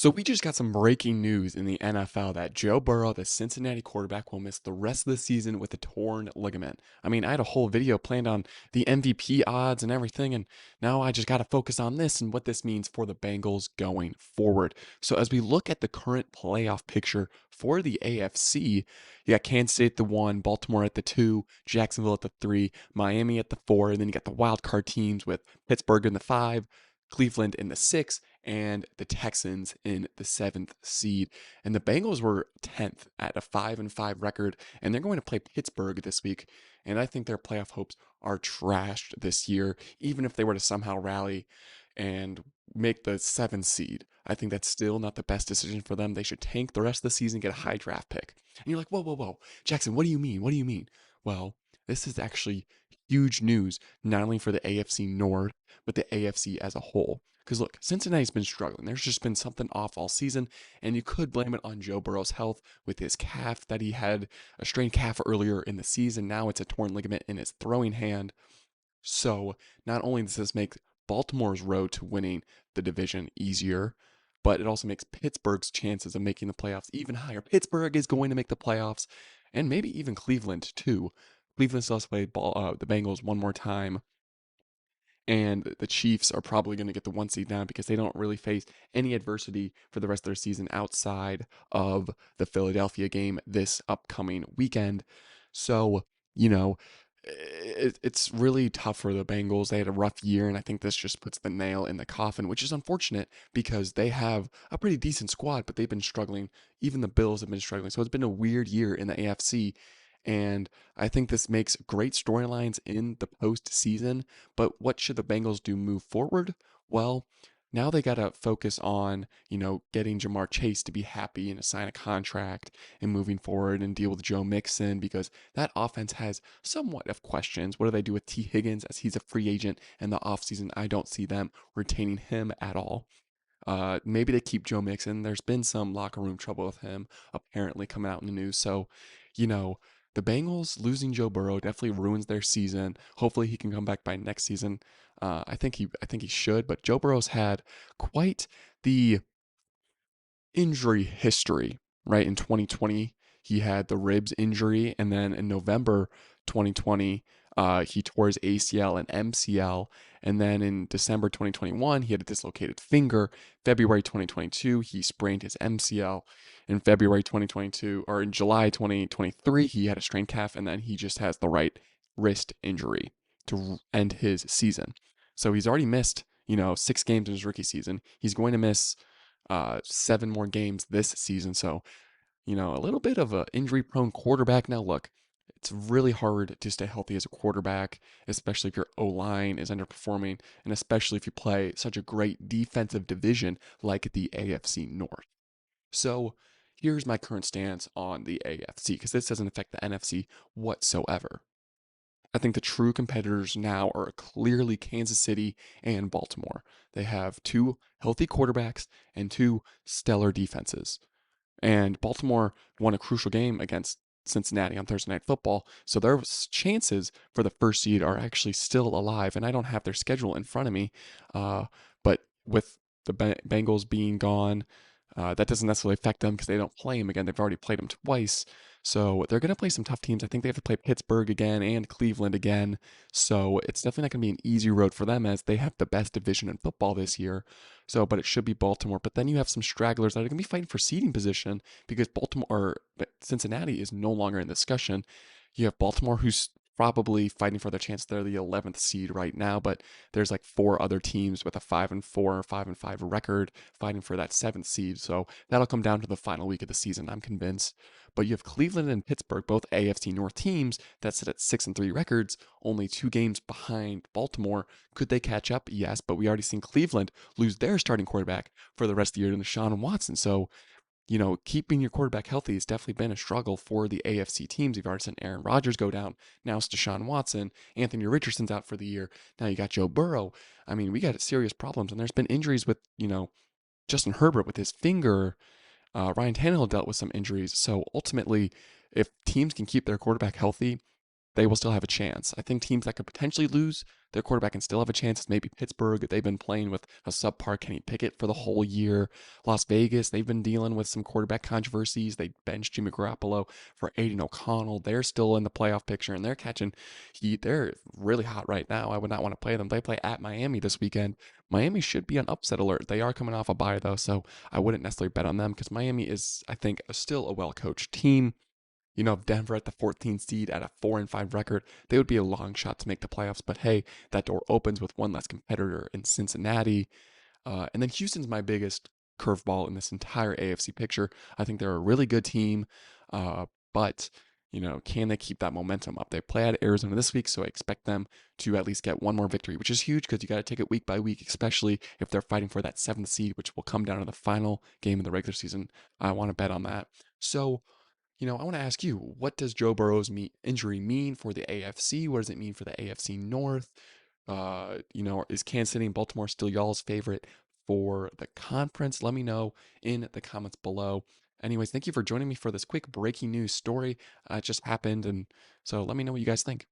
So we just got some breaking news in the NFL that Joe Burrow, the Cincinnati quarterback, will miss the rest of the season with a torn ligament. I mean, I had a whole video planned on the MVP odds and everything, and now I just got to focus on this and what this means for the Bengals going forward. So as we look at the current playoff picture for the AFC, you got Kansas State at the 1, Baltimore at the 2, Jacksonville at the 3, Miami at the 4, and then you got the wild card teams with Pittsburgh in the 5, Cleveland in the 6, and the Texans in the 7th seed. And the Bengals were 10th at a 5-5 record, and they're going to play Pittsburgh this week. And I think their playoff hopes are trashed this year, even if they were to somehow rally and make the 7th seed. I think that's still not the best decision for them. They should tank the rest of the season, get a high draft pick. And you're like, whoa, whoa, whoa. Jackson, what do you mean? What do you mean? Well, this is actually huge news, not only for the AFC North, but the AFC as a whole. Because look, Cincinnati's been struggling. There's just been something off all season, and you could blame it on Joe Burrow's health with his calf that he had a strained calf earlier in the season. Now it's a torn ligament in his throwing hand. So not only does this make Baltimore's road to winning the division easier, but it also makes Pittsburgh's chances of making the playoffs even higher. Pittsburgh is going to make the playoffs, and maybe even Cleveland too. Cleveland still has to play the Bengals one more time, and the Chiefs are probably going to get the 1 seed now because they don't really face any adversity for the rest of their season outside of the Philadelphia game this upcoming weekend. So, you know, it's really tough for the Bengals. They had a rough year, and I think this just puts the nail in the coffin, which is unfortunate because they have a pretty decent squad, but they've been struggling. Even the Bills have been struggling. So it's been a weird year in the AFC. And I think this makes great storylines in the postseason. But what should the Bengals do move forward? Well, now they got to focus on, getting Jamar Chase to be happy and to sign a contract and moving forward and deal with Joe Mixon because that offense has somewhat of questions. What do they do with T. Higgins as he's a free agent in the offseason? I don't see them retaining him at all. Maybe they keep Joe Mixon. There's been some locker room trouble with him apparently coming out in the news. So, you know, the Bengals losing Joe Burrow definitely ruins their season. Hopefully, he can come back by next season. I think he should. But Joe Burrow's had quite the injury history, right? In 2020, he had the ribs injury, and then in November 2020, he tore his ACL and MCL, and then in December 2021, he had a dislocated finger. February 2022, he sprained his MCL. In February 2022, or in July 2023, he had a strained calf, and then he just has the right wrist injury to end his season. So he's already missed, 6 games in his rookie season. He's going to miss 7 more games this season. So, a little bit of an injury prone quarterback. Now, look, it's really hard to stay healthy as a quarterback, especially if your O line is underperforming, and especially if you play such a great defensive division like the AFC North. So, here's my current stance on the AFC because this doesn't affect the NFC whatsoever. I think the true competitors now are clearly Kansas City and Baltimore. They have 2 healthy quarterbacks and 2 stellar defenses. And Baltimore won a crucial game against Cincinnati on Thursday Night Football, so their chances for the first seed are actually still alive. And I don't have their schedule in front of me, but with the Bengals being gone, that doesn't necessarily affect them because they don't play them again. They've already played them twice. So they're going to play some tough teams. I think they have to play Pittsburgh again and Cleveland again. So it's definitely not going to be an easy road for them as they have the best division in football this year. So, but it should be Baltimore. But then you have some stragglers that are going to be fighting for seeding position because Baltimore or Cincinnati is no longer in discussion. You have Baltimore who's probably fighting for their chance. They're the 11th seed right now, but there's like 4 other teams with a 5-4 or 5-5 record fighting for that 7th seed. So that'll come down to the final week of the season, I'm convinced. But you have Cleveland and Pittsburgh, both AFC North teams that sit at 6-3 records, only 2 games behind Baltimore. Could they catch up? Yes, but we already seen Cleveland lose their starting quarterback for the rest of the year to Deshaun Watson. So keeping your quarterback healthy has definitely been a struggle for the AFC teams. You've already seen Aaron Rodgers go down. Now it's Deshaun Watson. Anthony Richardson's out for the year. Now you got Joe Burrow. I mean, we got serious problems. And there's been injuries with, Justin Herbert with his finger. Ryan Tannehill dealt with some injuries. So ultimately, if teams can keep their quarterback healthy, they will still have a chance. I think teams that could potentially lose their quarterback can still have a chance. Maybe Pittsburgh, they've been playing with a subpar Kenny Pickett for the whole year. Las Vegas, they've been dealing with some quarterback controversies. They benched Jimmy Garoppolo for Aiden O'Connell. They're still in the playoff picture and they're catching heat. They're really hot right now. I would not want to play them. They play at Miami this weekend. Miami should be on upset alert. They are coming off a bye though, so I wouldn't necessarily bet on them because Miami is, I think, still a well-coached team. Denver at the 14th seed at a 4-5 record, they would be a long shot to make the playoffs. But hey, that door opens with one less competitor in Cincinnati. And then Houston's my biggest curveball in this entire AFC picture. I think they're a really good team, but can they keep that momentum up? They play at Arizona this week, so I expect them to at least get one more victory, which is huge because you got to take it week by week, especially if they're fighting for that 7th seed, which will come down to the final game of the regular season. I want to bet on that. So I want to ask you, what does Joe Burrow's injury mean for the AFC? What does it mean for the AFC North? Is Kansas City and Baltimore still y'all's favorite for the conference? Let me know in the comments below. Anyways, thank you for joining me for this quick breaking news story. It just happened, and so let me know what you guys think.